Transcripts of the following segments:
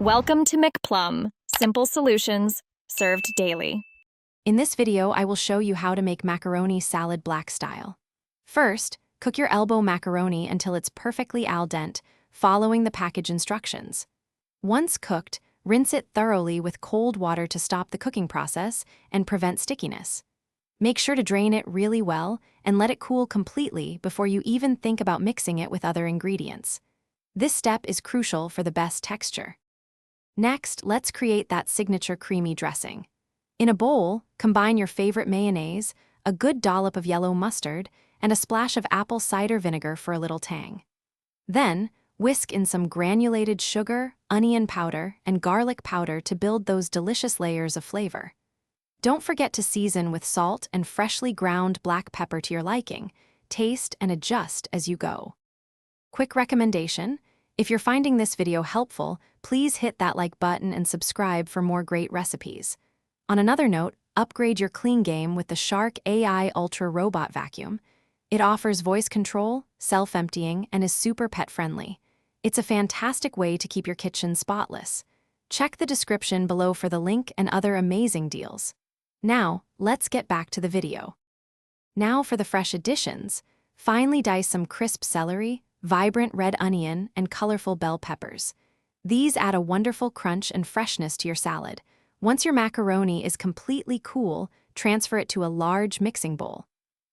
Welcome to McPlum, simple solutions served daily. In this video, I will show you how to make macaroni salad black style. First, cook your elbow macaroni until it's perfectly al dente, following the package instructions. Once cooked, rinse it thoroughly with cold water to stop the cooking process and prevent stickiness. Make sure to drain it really well and let it cool completely before you even think about mixing it with other ingredients. This step is crucial for the best texture. Next, let's create that signature creamy dressing. In a bowl, combine your favorite mayonnaise, a good dollop of yellow mustard, and a splash of apple cider vinegar for a little tang. Then, whisk in some granulated sugar, onion powder, and garlic powder to build those delicious layers of flavor. Don't forget to season with salt and freshly ground black pepper to your liking. Taste and adjust as you go. Quick recommendation: if you're finding this video helpful, please hit that like button and subscribe for more great recipes. On another note, upgrade your clean game with the Shark AI Ultra Robot Vacuum. It offers voice control, self-emptying, and is super pet-friendly. It's a fantastic way to keep your kitchen spotless. Check the description below for the link and other amazing deals. Now, let's get back to the video. Now for the fresh additions. Finely dice some crisp celery, vibrant red onion, and colorful bell peppers. These add a wonderful crunch and freshness to your salad. Once your macaroni is completely cool, transfer it to a large mixing bowl.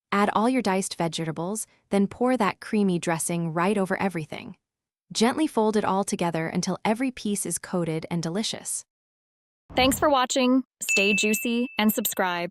Add all your diced vegetables, then pour that creamy dressing right over everything. Gently fold it all together until every piece is coated and delicious. Thanks for watching. Stay juicy and subscribe.